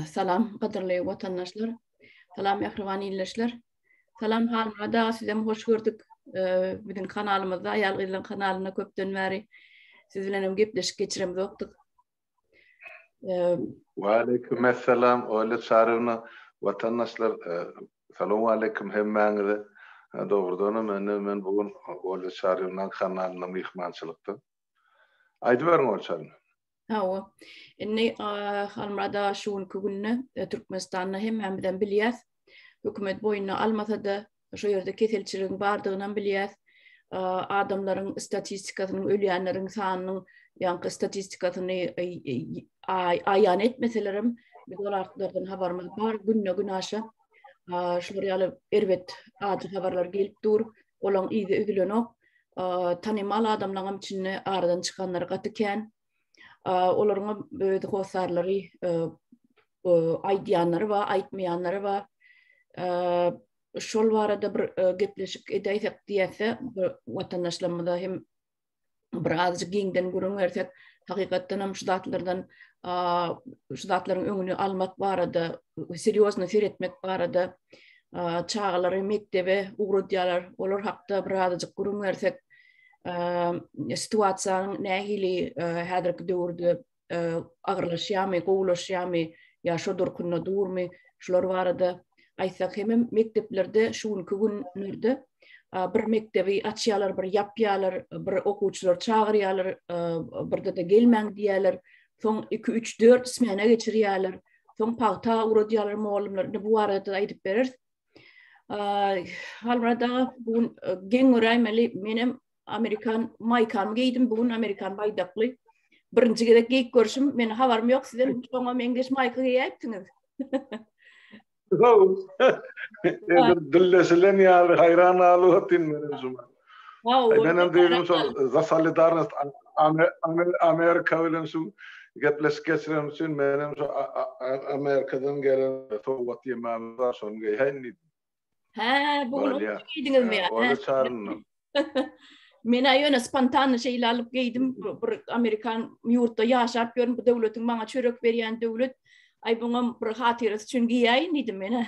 Salam kadirli vatandaşlar. Salam yakrivani illeşler. Salam halmada sizem hoş gördük. Bizim kanalımızda Ayal Gıylan kanalına köpden beri siz bilen gepleşip geçiremiz oktuk. Ve aleykümselam. Öyle çağrına vatandaşlar selamu aleyküm hemmeňize. Doğrudan men bugün öyle çağrına kanalına mihmançılıkta. Aydı verin öyle çağrına. Hawa. Inni halmada şuun kugünne Türkmenistan'na hem bilen bilyas. Hükümet boyuna almasada şu yerde keselçiliğin bardığından bilyas. Adamların istatistikasının, ölüyenlerin sanının yankı istatistikasını ayan etmeselerim. Bir dolarlardan haberimiz var. Gün aşağı. Şuraya ervet adı haberler gelip dur. Olan iyi de üzülüyor. Tanımal adamların içine aradan çıkanları katıken. Olarına böyle hosarları, aydiyanları var, aytmayanları var. Şol varada bir gepleşik edeysek diyese, vatandaşlarımıza hem birazcık giňden gurun versek, hakikaten hem şudatların öňüni almak barada, seriozna seyretmek barada, çağaları mektebe uğradıyalar, olar hakda birazcık gurun versek, situasiýanyň nähili häzirki döwürde agyrlaşýarmy, gowulaşýarmy, ýa şo durkunna durmy, şular barada aýtsak hem mekteplerde şuňky günlerde bir mektebi açýarlar, bir ýapýarlar, bir okuwçylar çagyrýarlar, birde de gelmäň diýerler, soň 2-3-4 smena geçirýärler, soň pagta uradýarlar muallimler bu barada aýdyp berer. Halmada bugün geň öräýmeli menem Amerikan maykan giydim bugün Amerikan baydaklı. Birinci gerek giyip görüşüm. Men haberim yok sizden. Bana English mayka giyiptiniz. Dillesilen ya hayran alıhatin benim zaman. Benim diyorum za solidarnost Amerika bilen şu gepleşik geçirem için benim Amerikadan gelen soğuk yemem var son geyhenni. Bugün giydiniz mi ya? Öyle çağırın. Men aýyna spontan şeyler alıp giydim. Bir Amerikan yurtda yaşap görün bu döwletin bana çörek berýän döwlet. Ay buňa bir hatyrasy üçin giýäýin diýdim men.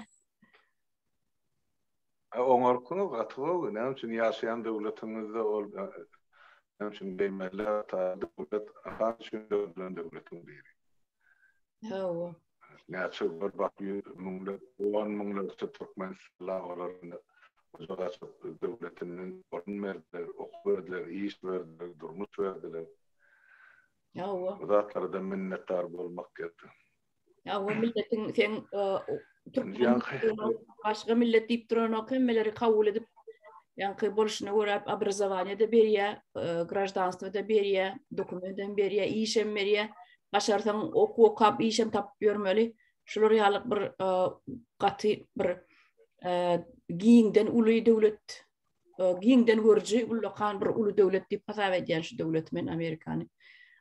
Oňarkyny gatýaw, näme üçin ýaşaýan döwletimizde ol, näme üçin beýmeli ta döwlet ahan üçin döwletiň biri. Hawa. Näçe bir bakýy, muňla Türkmenistan olaryň devletinin orun verdiler, ok verdiler, iş verdiler, durmuş verdiler. Hawa. Zatlarda minnettar bolmak gerek. Hawa milletin sen Türkmen başga millet diýip duran okymmeleri kabul edip ýa-ni bolşuna görä obrazowaniýa da berýär, graždanstvo da berýär, dokumentten berýär, işem berýär. Başarsaň okap işem tapyp görmeli. Şular ýalyk bir gaty bir giňden uly döwlet, giňden görji ulakan bir uly döwlet diýip hasap edýän şu döwlet men Amerikany.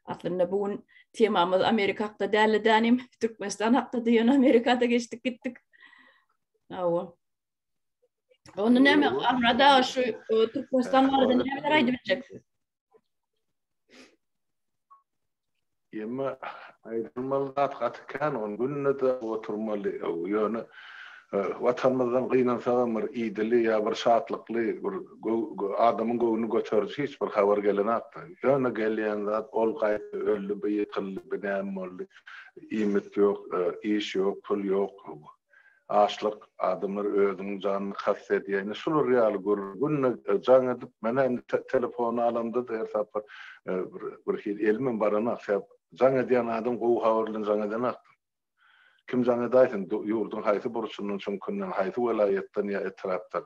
Aslında bugün temamız Amerika hakda däli danym, Türkmenistan hakda diýen Amerikada geçdik gittik. Hawa. Onu näme arada şu Türkmenistan barada nämeler aýdyp bitjeksiz? Yema aýdylmaly gatkan on günnede oturmaly ýöne vatanymyzdan gynansagan bir iýdili ýa bir şatlykly bir adamyň göwüni götürýär hiç bir habar gelenakda. Ýöne gelýän zat ol gaýty öldü, beýikildi, benäm boldy. Iýmet ýok, iş ýok, pul ýok. Açlyk adamlar özüniň janyny has edýär. Şular ýaly günne jaň edip mene telefonu alamda da sapar bir elmen barana säp jaň edýän adam gowy habarlyň jaň edenak. Kim jaň edaýsyn ýurdun haýsy burçundan çünkünden haýsy welaýetden ýa etrapdan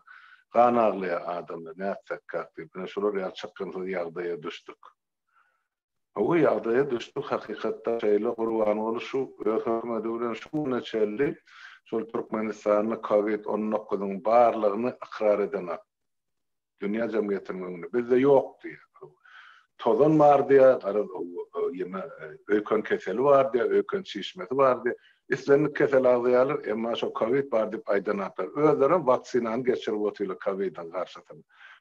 ganagly adamlar näçe kakdy. Buna şular ýa çykynly ýagdaýa düşdik. O ýagdaýa düşdik hakykatda şeýle gurban boluşy hökümet bilen şu näçeli şol Türkmenistanyň COVID-19 barlygyny ikrar edenak. Dünýä jemgyýetiniň öňünde bizde ýok diýär. Tozan var diýär, ýeme öýkön keseli var diýär, öýkön şişmesi var diýär. İslenlik kesel ağlayalar, emma şu COVID var diýip aýdanaklar. Özleri vaksinany geçirip otylar COVID-dan garşy.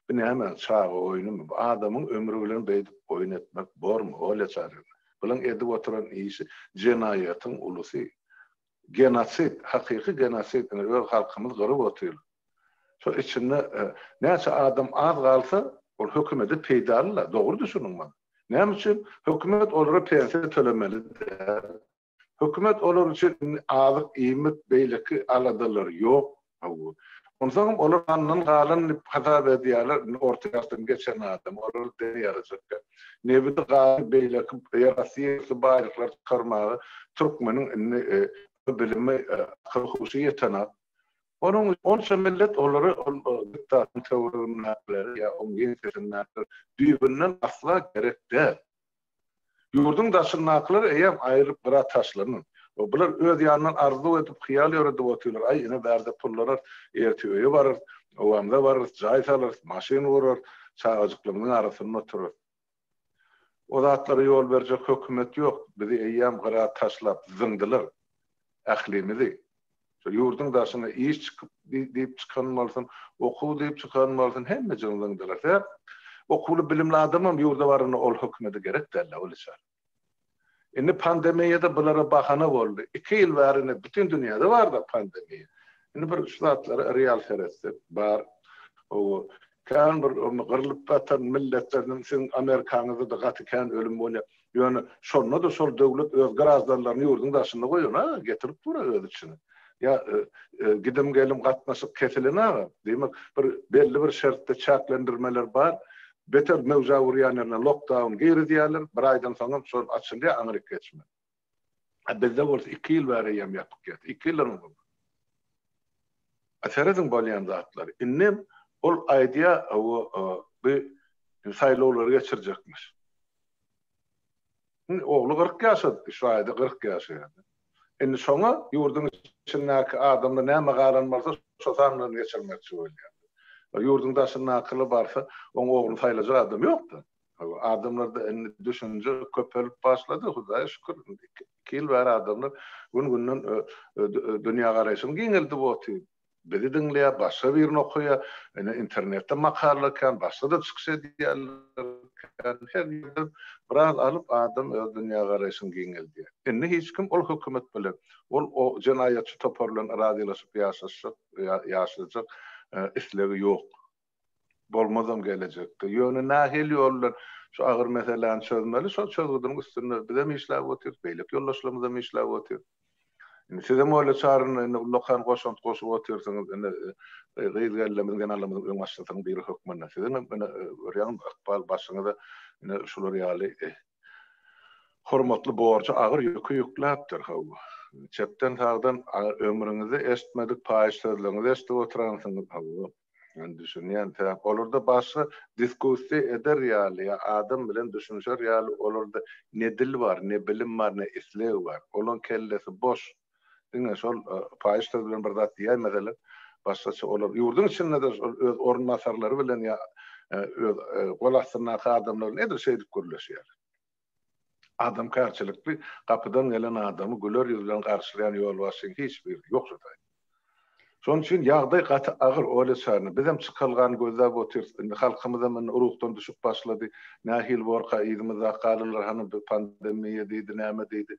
Bu näme çağı oýuny, adamyň ömrü bilen beýdip oýun etmek bormy? Öyle çaryn. Bulan edip oturan işi jenaýatyň ulusy. genosit, hakiki genosit öz halkymyz gyrıp otyr. Şo içinde näçe adam az galsa ol hökümeti peýdallar, dogry düşünüňmi? Näme üçin hökümet olara pensiya tölemelidir? Hökümet olar üçin azyk iýmit beýleki aladalar ýok. Ondan olar andan galan hasap edýärler, orta ýaşdan geçen adam olar diýerler. Nebide galan beýleki ýarasyýy baýlyklar çykarmagy Türkmeniň bilimi hususiýetine. Onun millet olary diktatın teoriýaları ya oňýetler düýbünden asla gerek değil. Yurdun daşyny naklary eýem aýryp bir taşlaryň. Bular öz ýanyndan arzu edip hyýal ýöredip oturlar. Ay ine berde pullarar, ertiöýe barar, owamda barar, jaý salar, maşyna gurar, çağajyklygynyň arasynda oturur. O zatlara ýol berjek hökümet ýok. Bizi eýem gyra taşlap zyndylar. Ählimizi. Yurdun daşyna iş çıkıp diýip çykanmalsyn, okuw diýip çykanmalsyn, hemme jyňlygdylar. Okuly bilimli adamam ýurda baryny ol hökümeti gerek däl, olýar. Indi pandemiýede bulara bahana boldy. 2 ýyl bärini bütün dünýäde bar da pandemiýa. Indi bir ştatlar real feresi bar. O kan bir gyrlyp batan milletlerden sen Amerikanyňda da gatykan ölüm bolýar. Ýöne şonda da şol döwlet öz garazdanlaryny ýurdun daşynda goýan, getirip durar öz içine. Ya gidim gelim gatnaşyp kesilen demek bir belli bir şertde çaklandyrmalar bar. Beter mevzawuryanlarına lockdown geri diýerler. Bir aýdan soň şol açyldy Amerika geçme. Bizde bolsa 2 ýyl bäri ýem ýatyp getdi. 2 ýyl boldy. Aseredin bolýan zatlar. Innem ol aýdýa bir saýlawlary geçirjekmiş. Ogly 40 ýaşady, şu aýda 40 ýaşady. Indi şoňa ýurdun içindäki adamda näme garanmarsa şo zamdan geçirmekçi bolýar. Yurdun daşyny akly barsa, oň ogly saýlajak adam ýokdy. Adamlarda düşünje köpelip başlady, Hudaýa şükür. 2 ýyl bäri adamlar gün-günden dünýä garaýşyny giňeldi boty. Bizi diňleýär, başga birini okuýar, internetde makalalar, başga da çykyş edýärler. Her ýerde biraz alyp adam öz dünýä garaýşyny giňeldi. Indi hiç kim ol hökümet bilen, ol o jenaýatçy toparlan arazylaşyp ýaşaşyk islegi ýok. Bolmazam gelecekde. Ýöne nähil ýollar şu agyr meselelerini çözmeli, şol çözgüdüň üstünde bizem işläp otyr, beýlik ýollaşlarymyzda işläp otyr. Sizem öyle çağırın, lokal goşant goşup otursanız, gıyılgallımızın, genellımızın ön başlasının biri hükmünde. Sizem öryan akbal başına da şular yali hormatlı borcu ağır yükü yükläpdir. Çepten sağdan ömrünüzü estmedik payış sözlüğünüzü estip oturansınız. Düşünýän olurda başga diskussiýa eder ýaly, adam bilen düşünşer ýaly olurda ne dil bar, ne bilim bar, ne isleg bar. Olan kellesi boş. Diňe şol paýyşlar bilen bir zat diýär meselem. Başgaça olar. Ýurdun içinde de öz ornmasarlary bilen ýa öz golasyna adamlar nedir şeýdip görüleşýär. Adam karşılykly kapydan gelen adamy güler ýüz bilen garşylayan ýol başyň hiç bir ýok şuday. Şoň üçin ýagdaý gaty agyr olýarny. Bizem çykylgan gözläp otyr. Indi halkymyza men urukdan düşüp başlady. Nähil borqa ýygymy zakalylar hany bir pandemiýa diýdi, näme diýdi.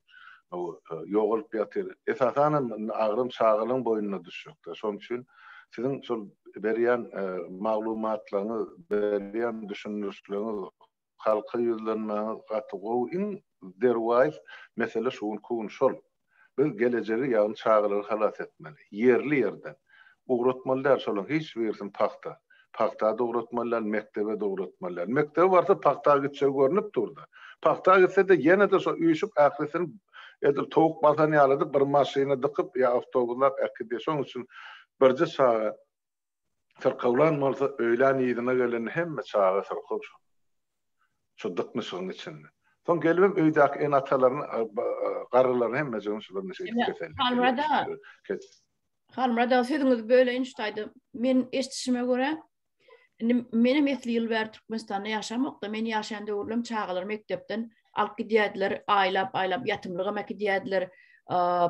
Ýogulup ýatyr. Esasan agrym sağlygyň boýuna düşükdi. Şoň üçin siziň şol berýän maglumatlaryňyz, berýän düşünýüşleriňiz, halky ýüzlenmäňiz gaty gowy derwäl mesele şuň şol. Biz geleceği ýağın çağırır halas etmeli. Yerli yerden. Uğratmalılar şolun hiç versin pakta. Pakta da uğratmalılar, mektebe de uğratmalılar. Mektebe varsa pakta gitse görünüp durdu. Pakta gitse de yine de so üyüşüp aklisini edir tavuk basanı aladı bir maşina dıkıp ya avtobuslar akide. Şonun için birce sağa sırkavlanmalsa öğlen yedine gelen hemme sağa sırkavlan. Şu dıkmışın içinde. Son gelmem öýdäki en atalaryny, garrylaryny hemme jogşularyny şeýdip keseldi. Halmrada sözüňiz böyle inştaýdy. Men eşitişime göre menem etli ýyl bäri Türkmenistanda ýaşamakda, men ýaşaýan döwürlem çağalar mektepden alyp gidýärdiler, aýlap ýatymlyga meki gidýärdiler,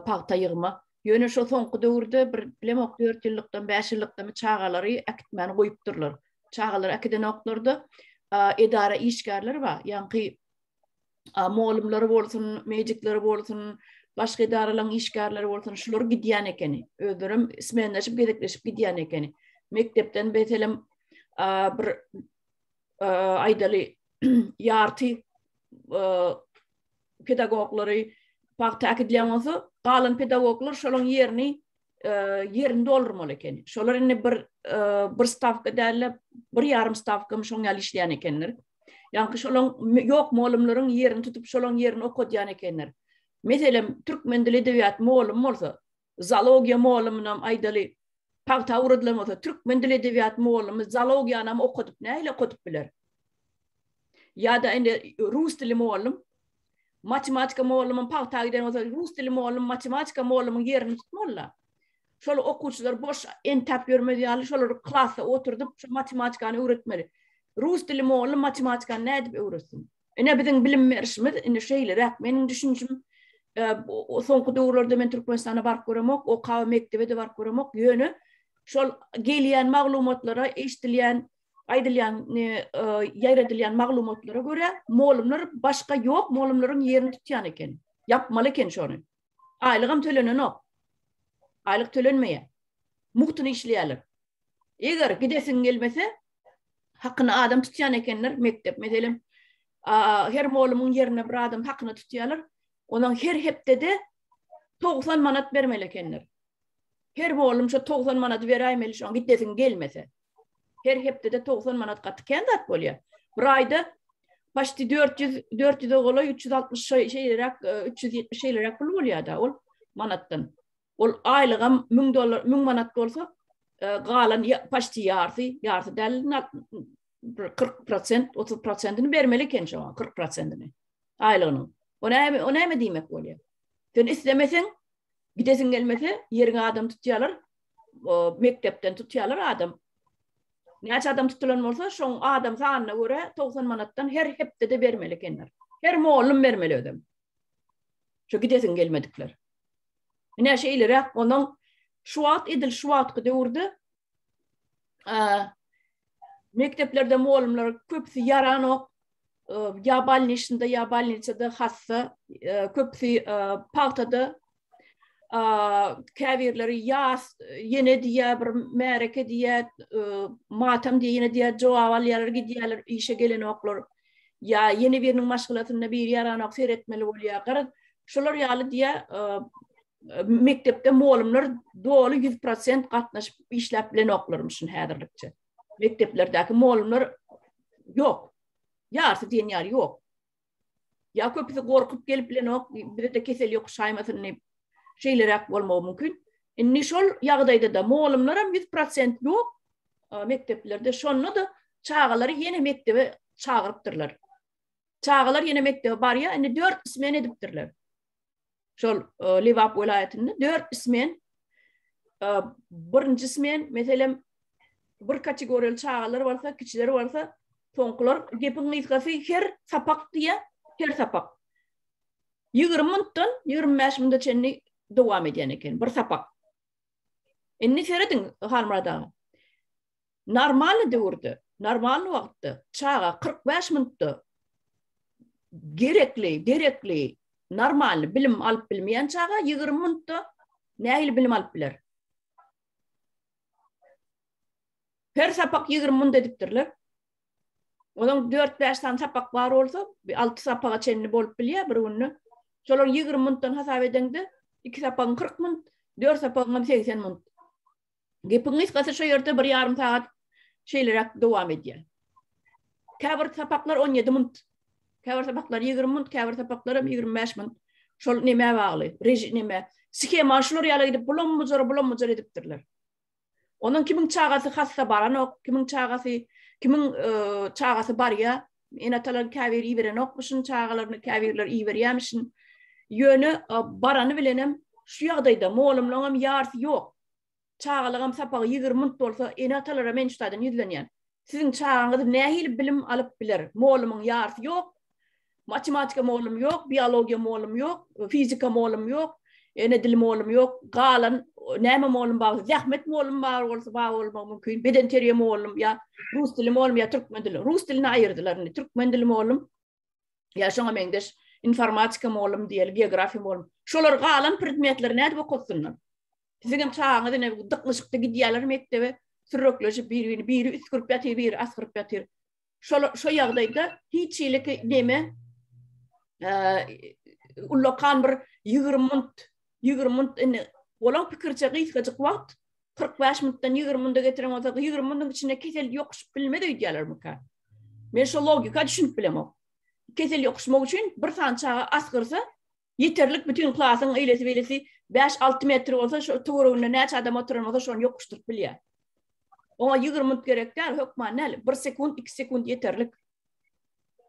pagta ýygyma. Ýöne şo soňky döwürde bir bilemok 4 ýyllykdan 5 ýyllykdan çağalary akitmäni goýupdyrlar. Çağalar akiden oklardy. Edara işgärleri bar. Ýani moğolumları bolsun, mejikleri bolsun, başka idaraların işgärleri bolsun şular gidýän ekeni. Özlerim ismenleşip gedekleşip gidýän ekeni. Mektepden betelem bir aýdaly ýarty pedagoglary pakta akidilýän bolsa, galan pedagoglar şolaryň yerini doldurmaly eken. Şolar indi bir stavka däl, bir ýarym stavka şoň ýaly işleýän ekenler. Ýa-ni şolaryň ýok mollumlaryň yerini tutup şolaryň yerini okudýan ekenler. Meselem türkmen dili edebiýat mollum bolsa, zoologiýa mollumynam aýdaly pakta uradylma bolsa, türkmen dili edebiýat mollumy zoologiýanam okudyp näile okudyp biler. Ya da indi rus dili mollum, matematika mollumyň pakta giden bolsa, rus dili mollum, matematika mollumyň yerini tutmalylar. Şol okuwçylar boş entap görmedi, şolar klassa oturdup şu matematikany öğretmeli. Rus dili mollum matematikany nädip öğretsin? Ene biziň bilim berişimiz ene şeýler, meniň düşünjüm o soňky döwürlerde men Türkmenistana bark göremok, o kawa mektebede bark göremok ýöne şol gelýän maglumatlara, eşdilýän, aýdylýan, ýaýradylýan maglumatlara görä mollumlar başga ýok, mollumlaryň yerini tutýan eken. Yapmaly eken şonu. Aýlygam tölenenok. Aylık tölenmeye. Muhtunu işleyelim. Eğer gidesin gelmese hakkını adam tutyan ekenler mektep. Mesela her moğlumun yerine bir adam hakkını tutyalar. Onun her hepte de 90 manat vermeli ekenler. Her moğlum şu 90 manat veremeli şu an gidesin gelmese. Her hepte de 90 manat katı kendi at bolya. Bir ayda başta 400 oğlu 360 370 şeyler pul bolya da ol manattan. Ol aylygam $1000 manat bolsa galan paşty ýarty däl 40%, 30%'ını bermeli eken şoňa, 40%'ını. Aýlygynyň. Ona näme diýmek bolýar? Sen islemeseň, gidesin gelmese ýeriňe adam tutýarlar, mektepden tutýarlar adam. Näçe adam tutulan bolsa, şoň adam sanyna görä 90 manatdan her hepde de bermeli ekenler. Her mollum bermeli ödem. Şo gidesin gelmedikler. Ne şeyler onun şuat gidurdu. Mekteplerde mollumlar köpsi yaranok, ya balnişinde ya balniçede hassa, köpsi paktada käwirleri yas yine diye bir mereke diye matam diye yine diye jowab alýarlar gidýärler işe gelen oklar. Ya yeni biriniň maşgulatyny bir yaranok seretmeli bolýar. Şolar ýaly diye mektepde mollumlar dolu 100% gatnaşyp işläp bilen oklarmyşyn häzirlikçe. Mekteplerdäki mollumlar ýok. Ýarty diýen ýar ýok. Ya köpüsi gorkup gelip bilen ok, bir de kesel ýokşaýmasyn şeylerek bolmagy mümkin. Inni şol ýagdaýda da mollumlaram 100% ýok. Mekteplerde şonu da çağalary ýene mektebe çağırypdyrlar. Çağalar ýene mektebe barýa, indi 4 ismen edipdirler. Şol Liwap welaýatyny 4 ismen, birinji ismen meselem bir kategoriýaly çağalar bolsa, kiçileri bolsa, toňkular gepiň ýetgäsi her sapak diýe, her sapak. 20 minutdan 25 minutda çenni dowam edýän eken, bir sapak. Inni seredin halmada. Normal döwürde, normal wagtda çağa 45 minutda gerekli normal bilim alıp bilmeyen çağa 20 minutda nähili bilim alıp biler. Her sapak 20 minut edipdirler. Onun 4-5 tane sapak bar olsa 6 sapaka çenni bolup bilýär bir günni. Şolar 20 minutdan hasap edende 2 sapagyň 40 minut, 4 sapagyň 80 minut. Gepiňiz gasa şo ýerde bir ýarym saat şeylerek dowam edýär. Käbir sapaklar 17 minut. Käbir sapaklar 20 minut, käbir sapaklar 25 minut. Şol näme bagly? Reji näme? Skema şolar ýaly edip bulam edipdirler. Onun kimin çağası hassa baranok, kimin çağası barya, ene talan käwir iýeren okmuşyn, çağalaryny käwirler iýerýärmişin. Ýöne barany bilenem, şu ýagdaýda mollumlaryň ýarty ýok. Çağalygam sapagy 20 minut bolsa, ene talara men şutadan ýüzlenýän. Siziň çağaňyz nähili bilim alyp biler? Mollumyň ýarty ýok. Matematika mollum ýok, biologiýa mollum ýok, fizika mollum ýok. Ene dil mollum ýok, galan näme mollum bar, zahmet mollum bar bolsa bar bolmagy mümkin. Beden teriýe mollum ýa rus dili mollum ýa türkmen dili. Rus dilini aýyrdylar. Türkmen dili mollum ýa şoňa meňdeş informatika molum diýel, geografi molum. Şolar galan predmetler näde okutsunlar. Sizin çağınızda ne dıkmışıkta gidiyorlar mektebe, sürükleşip biri üskürüp yatır, biri askırıp yatır. Şo ýagdaýda hiç iýlik deme, ullakan bir 20 mınt olan pikirçe gysgaçyk wagt 45 minutdan 20 minutda getiren olsa 20 minutun içinde kesel ýokuşup bilmedi diýerler meka. Men şo logika düşünüp bilemem. Kesel ýokuşmak üçin bir san çağa askırsa yeterlik bütün klasyň eýlesi 5-6 metre olsa şu tuğruguna näçe adam oturan olsa şonu ýokuşturup bilýär. Ona 20 minut gerek däl, hökman näl 1 sekund 2 sekund yeterlik.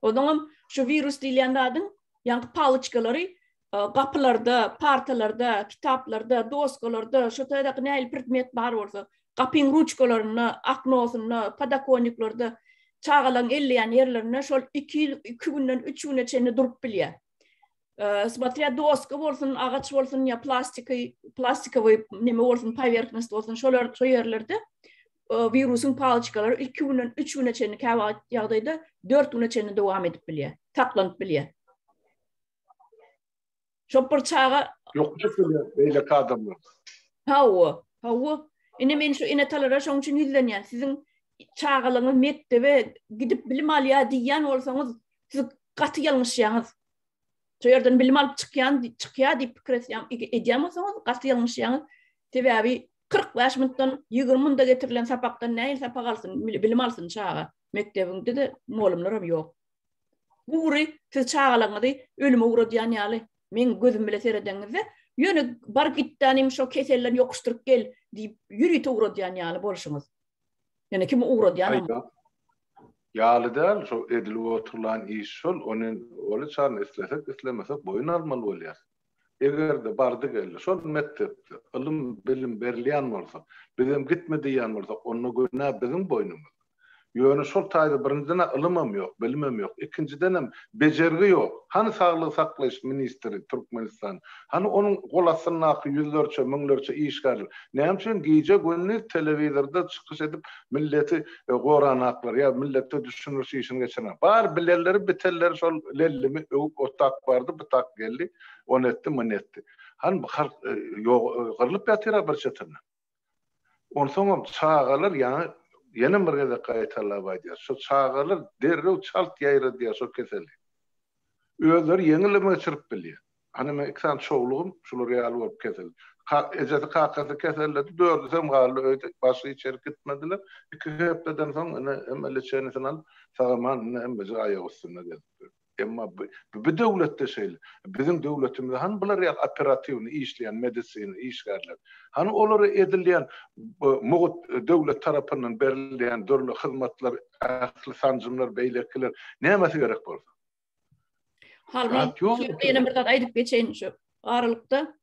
Odaňam şu virus diýilýändadyň ýa-ni palyçkalary gapylarda, partalarda, kitaplarda, doskalarda, şu taýda näil predmet bar bolsa, gapyň ruçkalaryny, aknosyny, padakoniklarda çağalan elleýän ýerlerine şol 2 günden 3 güne çenli durup bilýär. Смотря доска bolsun, agaç bolsun ýa plastikowy neme bolsun, powerkness bolsun, şolar şu ýerlerde virusun palyçkalary 2 günden 3 güne çenli käwagt ýagdaýda 4 güne çenli dowam edip bilýär, taklanyp bilýär. Şopur çağa ýokuşup bilýär, beýle adamlar. Hawa. Ine men şu ine talara şoň üçin ýüzlenýän. Sizin çağalaňyz mektebe gidip bilim alýar diýen bolsaňyz, siz gaty ýalňyşýaňyz. Şu yerden bilim alıp çykýar diýip pikir edýän bolsaňyz, gaty ýalňyşýaňyz. Sebäbi 45 minutdan 20 minutda getirilen sapakdan näil sapak alsyn, bilim alsyn çağa. Mektebinde de molumlaram ýok. Guri siz çağalaňyzy ölüme uğradýan ýaly. Men gözüm bile seredeňizde ýöne bar gitdanym şo keseller ýokuşturup gel diýip ýürüýte uğradýan ýaly bolşyňyz. Yani kim uğradýan? Ýaly däl, şo edilip oturulan iş şol, onuň oly çarny islemesek boyun almaly bolýar. Eger de bardy geldi, şol mektepde ilm bilim berilýän bolsa, bizim gitmedi ýan bolsa, onu günä bizim boynumuz. Ýöne şol taýda birinciden ilmem ýok, bilimem ýok. Ikinciden bejergi ýok. Hani saglyk saklaýyş ministri Türkmenistan, hani onuň golasyna ýüzlerçe, miňlerçe işgärler. Näme üçin gije günni telewizorda çykyş edip milleti goranaklar ýa milleti düşünür işini geçiren. Bar bilerleri bitelleri şol lellimi otak bardy, bu tak geldi, onu etdi, bunu etdi. Hani gyrlyp ýatyra bir çetin. Onsoň çağalar ýa Yine bir gede gaýtarlar baýdýar. Şu çağalar derrew çalt ýaýradýar şu keseli. Özleri ýeňilime geçirip bilýär. Hani men iksan şowlugum şular ýaly bolup keseli. Ejeti kakasy keselleri dördüsem galy öýde başy içeri gitmediler. 2 hepden soň emele çenesini alyp sagaman embeji aýagy üstüne geldi. Emma bu döwletde şeýle. Bizim döwletimizde han bular ýa operativni işleýän medisini işgärler. Han olary edilýän mugut döwlet tarapyndan berilýän dörli hyzmatlar, ähli sanjymlar, beýlekler nämesi gerek bolsa. Halbuki ýene bir zat aýdyp geçen şu aralykda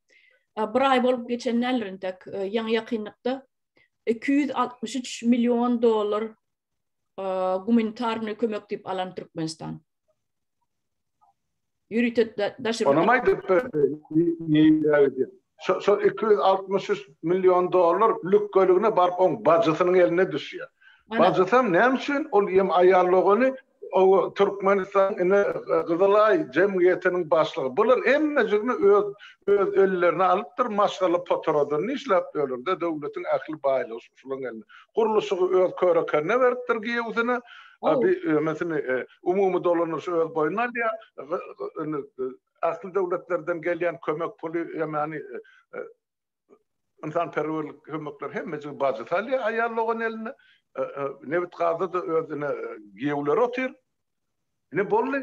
bir ay bolup geçen nälerinde ýaňy ýakynlykda $263 milyon humanitarny kömek diýip alan Türkmenistan. Ona maydı so 263 milyon dolar lük gölüğüne barıp on bacısının eline düşüyor. Bacısam ne için ol yem ayarlığını o Türkmenistan Kızılay Cemiyeti'nin başlığı. Bunlar emmecikini öz ölülerini alıptır, maşgalı potoradır. Nişlap ölür de devletin aklı bayılı şunun eline. Kuruluşu öz körekenine veriptir giyevzine. Abi mesela umumi dolanır öz boyunlar ya asıl devletlerden gelen kömek pulu yani insan perverlik kömekler hemmecik bazı tali ayarlığın eline nevit gazı da özüne giyevler otur. Ne bollu?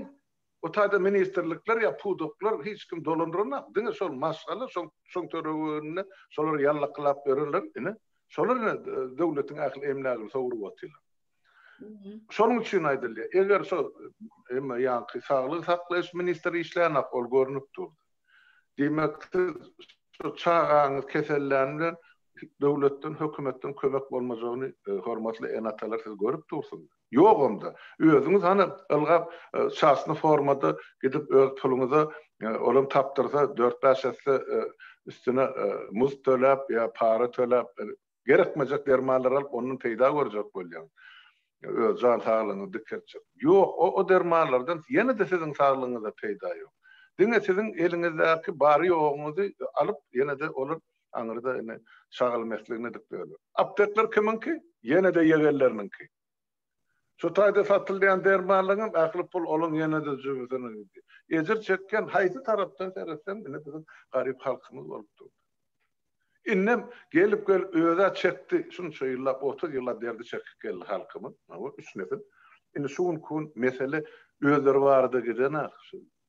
O tayda ministerlikler ya puduklar hiç kim dolandırana. Dine sol maşgalı son törevine solar yalla kılap verirler. Solar devletin akıl emnağını soğuru atıyorlar. Şonun üçin aýdylýar. Eger şo ýa-ni saglyk saklaýyş ministri işleýän ol görnüp durdy. Demek şu çağanyz kesellerden döwletden, hökümetden kömek bolmajagyny hormatly enatalar siz görüp dursunuz. Ýok onda. Özüňiz hani ılgap şahsy formada gidip öz puluňyza olam tapdyrsa 4-5 ýaşy üstüne muz töläp ýa para töläp gerekmejek dermanlar alyp onuň peýda görjek bolýar. Can sağlığını dikkat edecek. Yok o dermanlardan yine de sizin sağlığınıza peyda yok. Diňe sizin elinizdäki bary ýoguňyzy alyp ýene de olur aňyrda ine şagal meslegine dikdiler. Aptekler kiminki? Ýene de ýegerlerininki. Şu taýda satylýan dermanlaryň akly pul olan ýene de jübüdüni. Ejir çekken haýsy tarapdan seretsen ine bizim garyp halkymyz bolupdy. Innem gelip öýde çekdi, şunça ýyllap 30 ýyllap derdi çekip geldi halkymyz. Ama üç nefer. Ine şuň kun mesele özleri bardy gidene,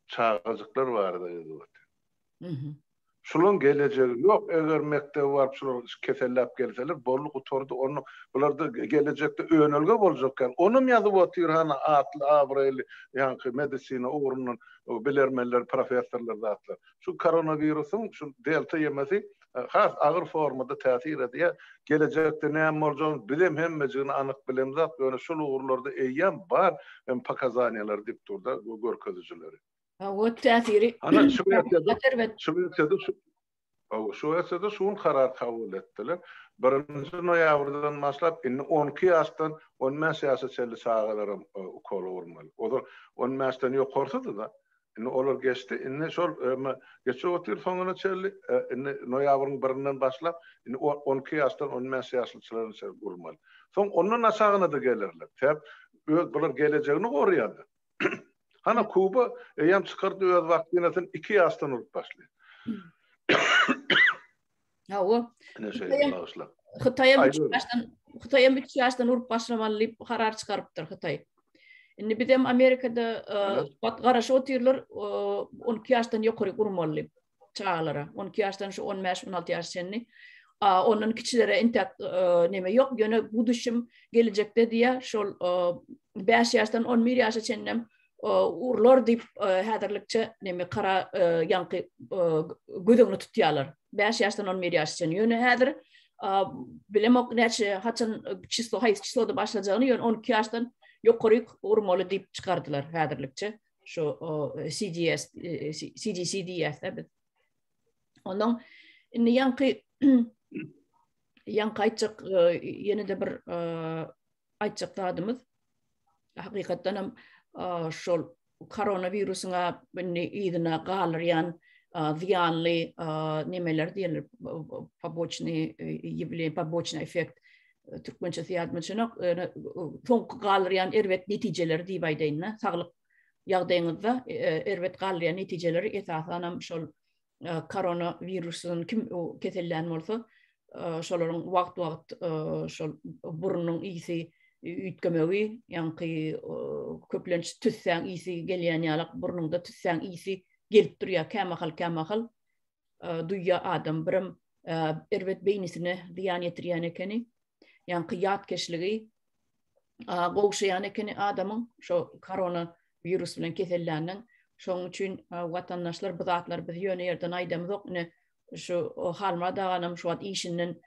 çağızıklar vardı ýa-da. Şulun geleceği yok. Eger mektep var, şular kesellap gelseler, bolluk oturdu. Onu bularda gelecekte öňelge boljakkan. Onum ýazyp otyr hana atly, abrayly, ýa-ni medisina ugrunun bilermeler, professorlar zatlar. Şu koronavirusyň şu delta ýemesi has agyr formada täsir edýär. Gelecekde näme boljak bilim hemmejini anyk bilim zat. Ýöne şol ugrlarda eýýän bar pakazanyalar dip durda görkezüjileri. O täsiri. Ana Şuwetsede şuň karar kabul etdiler. 1-nji noýabrdan başlap 12 ýaşdan 15 ýaşa çelli sagalaram ukol urmaly. Olar 15 ýaşdan ýokarsydy da. Olar geçdi. Şol geçe otyr soňuna çelli noýabryň 1-inden başlap 12 ýaşdan 15 ýaşlyçylaryň çelli urmaly. Soň ondan aşagyna da gelirler. Täp bular gelejegini gorýardy. Hana Kuba ýam çykardy öz wagtynadan 2 ýaşdan urup başlaýar. Hawa. Hytaýa 3 ýaşdan urup başlamaly diýip karar çykarypdyr Hytaý. Indi bizem Amerikada garaşy otyrlar 12 ýaşdan ýokary urmaly çağalara. 12 ýaşdan şu 15-16 ýaş senni. Onun kiçilere intak neme ýok. Ýöne bu düşüm gelecekde diýe şol 5 ýaşdan 11 ýaşa çennem urlar diýip häzirlikçe neme kara ýanky gödüňi tutýarlar. 5 ýaşdan 11 ýaş sen. Ýöne häzir bilemok näçe haçan çyslo haýsy çysloda başlajagyny ýöne 12 ýaşdan ýokary urmaly diýip çykardylар häzirlikçe. Şu CDC-de biz. Ondan indi ýanky aýtjak ýene de bir aýtjak dadymyz. Hakykatdan hem şol koronavirusyna ýydyna galyrýan ziyanly nemeler diýerler, побочный effekt türkmençe ýazmaçyna soňky galyrýan erwet netijeleri diýip aýdaýyn, saglyk ýagdaýyňyzda erwet galyrýan netijeleri esasan hem şol koronavirusyň kim kesellen bolsa şolaryň wagt şol burnuň ýygy ütgemegi, ýanky köplenç tüssäň ýygy gelýän ýalak burnuňda tüssäň ýygy gelip durýar, kämahal duýýa adam birim erwet beýnisine diýan ýetirýän ekeni, ýanky ýatkeşligi gowşaýan ekeni adamyň şo koronavirus bilen kesellenden. Şoň üçin watandaşlar bu zatlar biz ýöne ýerden aýdamyk, şu halma daganam şu wagt işinden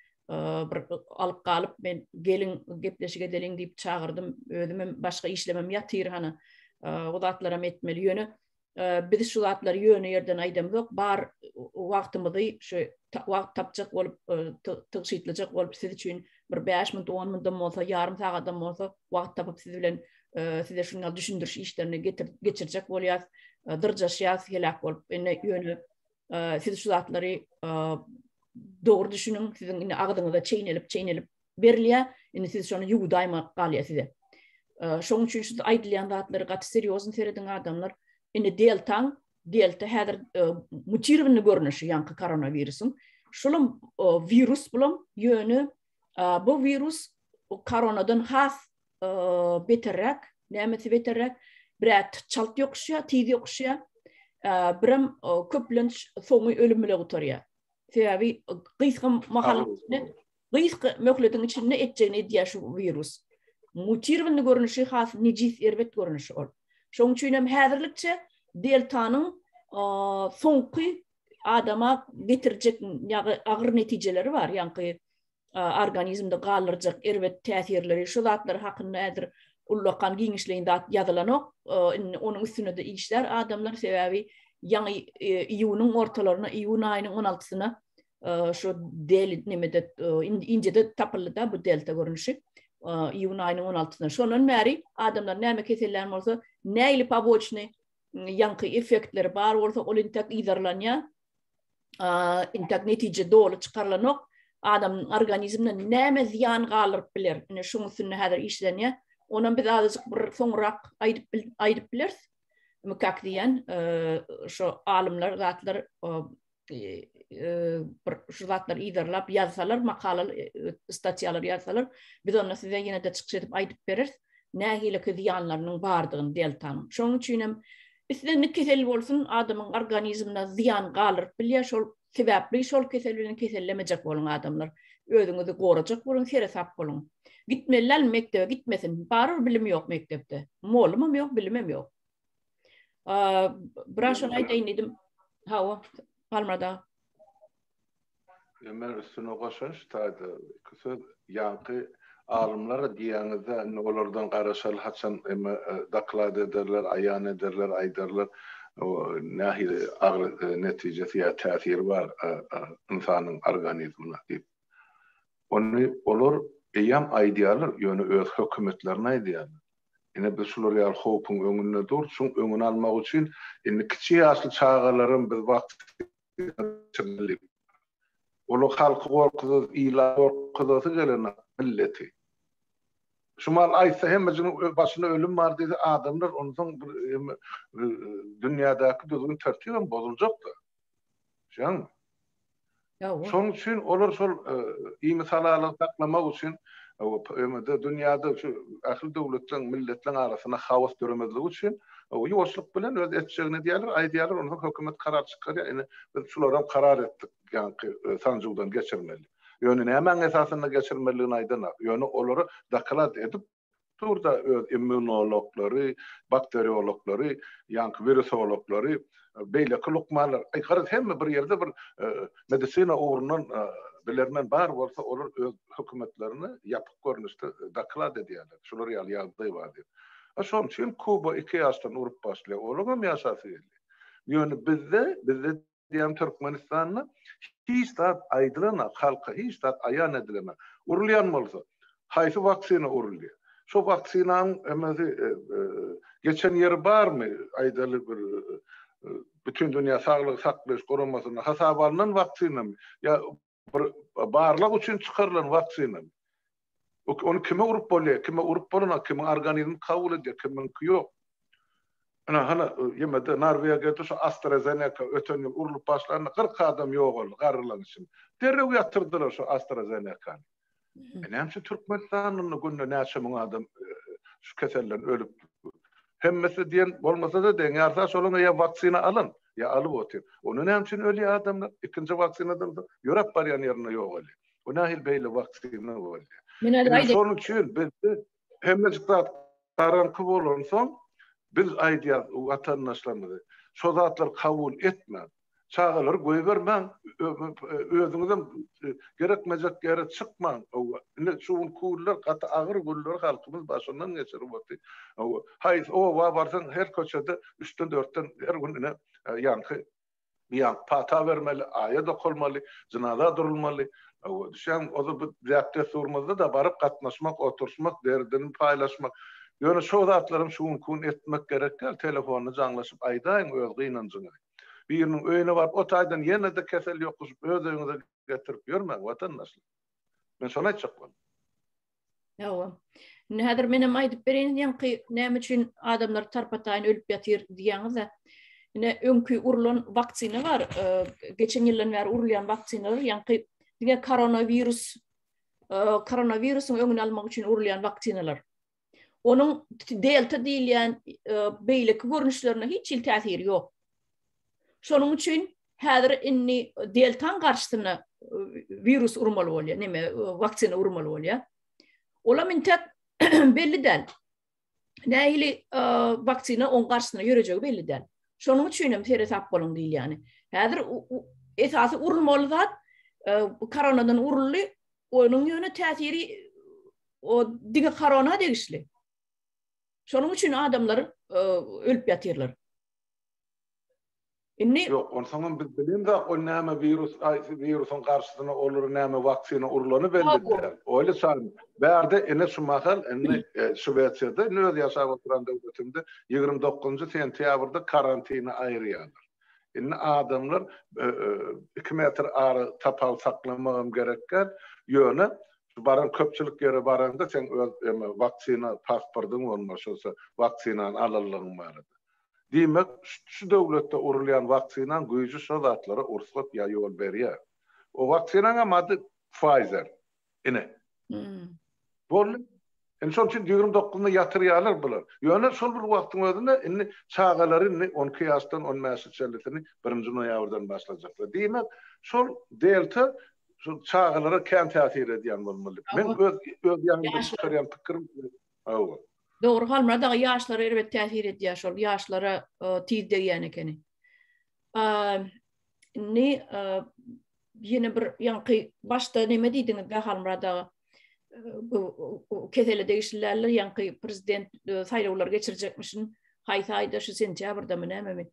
bir alyp galyp men gelin gepleşige deliň diýip çağırdym. Özüm başga işlemem ýatyr hana. O zatlara etmeli ýöne. Biz şu zatlar ýöne ýerden aýdamyk bar wagtymyzy şu wagt tapjak bolup tygşytlajak bolup siz üçin bir 5 minut 10 minut bolsa ýarym sagatdan bolsa wagt tapyp siz bilen size şunu düşündürüş işlerini geçirecek bolýar. Dırjaşyas helak bolup ýöne siz şu zatlary dogry düşünün, sizin agdyňyzda çeýnelip berilýär, indi siz şonu ýuwdaýma galýar size. Şoň üçin şu aýdylýan zatlary gaty seriozny serediň adamlar indi delta häzir mutirwini görnüşi ýanky koronavirusyň. Şolum virus bilen ýöne bu virus koronadan has beterrek, näme beterrek, birat çalt ýokşya, tiz ýokşya, birim köplenç soňy ölümle oturýar. Sebebi gysgym mahalyny, gysgy möhletin içinde etjegini diýär şu virus. Mutirwini görnüşi has nejis erwet görnüşi ol. Şoň üçin hem häzirlikçe deltanyň soňky adama getirjek agyr netijeleri var. Ýanky organizmde galyrjak erwet täsirleri şu zatlar hakynda ädir ullakan giňişleýin dat ýazylanok, onuň üstüne de işler adamlar sebebi ýaňy iýunyň ortalaryna, iýun aýynyň 16-syna şu del nemede injede tapylda bu delta görnüşi iýun aýynyň 16-syna. Şonun märi adamlar näme keseller bolsa, näili побочный yankı efektleri bar olsa ol intak idarlanya intak netice doğru çıkarlanok adamın organizmine näme ziyan galyp biler. Ine şoň üçin häzir işlenýär. Onan biz azıcık bir soňrak aýdyp bileriz. Mükak diýen şo alimler zatlar şu zatlar iýdirlap ýazsalar, makalar, statiýalar ýazsalar, biz onu size ýene de çykyş edip aýdyp bereriz. Nähili ziyanlarynyň bardygyny deltan. Şoň üçin hem islerini kesel bolsun adamın organizmine ziyan galyp bilýär, şol sebäpli şol keselligini kesellemejek bolan adamlar. Özüňizi gorajak bolan seresap bolan. Gitmeler mektebe gitmesin. Barır bilim yok mektepte. Molumam yok, bilimim yok. Braşon aýtaýyn edim. Hawa, Palmada. Men üstüne goşaş taýdy. Köse ýanky alimler diýäňizde olardan garaşal haçan daklad ederler, aýan ederler, aýdarlar. Nähili agry netijesi ýa täsiri bar insanyň organizmine diýip. Onu olur eýam aýdýarlar, ýöne öz hökümetlerine aýdýarlar. Ine biz şular ýal hopun öňünde dur, şoň öňüni almak üçin indi kiçik ýaşly çağalaryň biz wagt çykyp olu halky gorkudy, ila gorkudy gelene milleti. Şumal aýtsa hemmejiniň başyna ölüm bar diýdi adamlar onuň dünýädäki düzgün tertibem bozuljakdy. Şoň şoň üçin olar şol iyi misallarly saklamak üçin dünýäde şu ahir döwletleň milletleň arasynda hawas döremezligi üçin ýoşluk bilen öz etjegini diýerler, aýdýarlar, onuň hökümet karar çykarýar. Ene biz şulara karar etdik, ýani sanjugdan geçirmeli. Ýöne näme esasynda geçirmeligini aýdynak. Ýöne olary daklat edip turda öz immunologlary, bakteriologları, ýani virusologları beýle lukmalar aýkary hemme bir ýerde bir medisina ugrundan bilermen bar bolsa olar öz hökümetlerini ýapyk görnüşde daklat edýärler. Şular ýaly ýagdaý bar diýip. Şoň üçin Kuba 2 ýaşdan urup başlaýar. Olagam ýaşasy geldi. Ýöne bizde diýen Türkmenistanda hiç zat aýdylana, halka hiç zat aýan edilene. Urulýan bolsa, haýsy waksina urulýar. Şo waksinaň geçen ýeri barmy? Aýdaly bir bütün dünýä saglyk saklaş goramasyna hasap alynan waksinamy? Ya barlyk üçin çykarylan waksinamy? Onu kime urup bolýar? Kime urup bolana, kime organizm kabul edýär, kiminki ýok. Ana ýemede Norwegiýada şu AstraZeneca öten ýyl urulup başlarynda 40 adam ýok boldy garrylan üçin. Derrew ýatyrdylar şu AstraZeneca'ny. Näme Türkmenistanyň günde näçe müň adam şu keselden ölüp. Hemmesi diýen bolmasa da deň ýarsa şolana ýa waksina alyn, ýa alyp otyr. Onu näme üçin ölýär adamlar? Ikinji waksinadan da ýörep barýan ýerine ýok bolýar. O nähil beýle waksina bolýar. Şoň üçin biz hemmesi garanty bolan soň biz aýdýar watandaşlarymyzy şo zatlar kabul etmän, çağalar goý bermän, özüňizden gerekmejek ýere çykmaň. Şuň kuullar gata agyr gullar halkymyz başyndan geçirip otdy. Haýs o wa barsan her köçede 3-den 4-den her gününe ýanky bir pata vermeli, aýa dokulmaly, jynada durulmaly. Düşen o da bu zäpde surmazda da barıp gatnaşmak, oturşmak, derdini paýlaşmak. Ýöne şo zatlarym şuň kun etmek gerekler, telefonu jaňlaşyp aýdaýyn öz gynanjyny. Biriniň öýüne barıp otaýdan ýene de kesel ýokuşup özüňize getirip ýörmäň watandaşlar. Men şonu aýtjak. Ýa. Häzir menem aýdyp berenin ýanky näme üçin adamlar tarpataýyn ölüp ýatyr diýäňiz. Ine öňkü urulan waksina bar. Geçen ýyldan bäri urulýan waksinalar ýanky diňe koronavirusyň öňüni almak üçin urulýan waksinalar. Onuň delta diýilýän beýleki görnüşlerine hiç täsiri ýok. Şonuň üçin häzir inni deltan garşysyna virus urmaly bolýar, neme waksina urmaly bolýar. Ola mintek belli däl. Nähili waksina oň garşysyna ýörejegi belli däl. Şonuň üçin hem seresap bolan diýil ýani. Häzir esasy urulmaly zat koronadan urully, onuň ýöne täsiri o diňe korona degişli. Şonuň üçin adamlar ölüp ýatyrlar. Yok, on zaman biz bilim de o näme virusun karşısına olur, näme vaksina urulanı bellidir. Öyle sanırım. Bärde ene şu mahal, ene Şweýçýada nöz ýaşap oturan döwletimde 29 sentýabrda karantina aýrýarlar. Indi adamlar 2 metr ara tapal saklamagam gerekken ýöne baran köpçülik ýere baranda sen vaksina pasportyň bolmaşsa vaksinany alallygyň bar. Demek şu döwletde urulýan vaksinanyň güýjü şu zatlara ursat ýol berýär. O vaksinanyň adı Pfizer. Ine. Bol. Şol üçin 29-nda ýatyrýarlar bular. Ýöne şol bir wagtyň özünde indi çağalary 12 ýaşdan 10 ýaşa çelletini 1-nji noýabrdan başlajaklar. Demek şol delta şu çağalara kän täsir edýän bolmaly. Men öz ýanymda çykarýan pikirim awa. Doğru halmada yaşlara elbet täsir edýär şol yaşlara tiz degýän ekeni. Ne ýene bir ýanky başda neme diýdiňiz halmada bu kesele değişiklikler ýanky prezident saýlawlar geçirjekmişin haýtaýda şu sentýabrda näme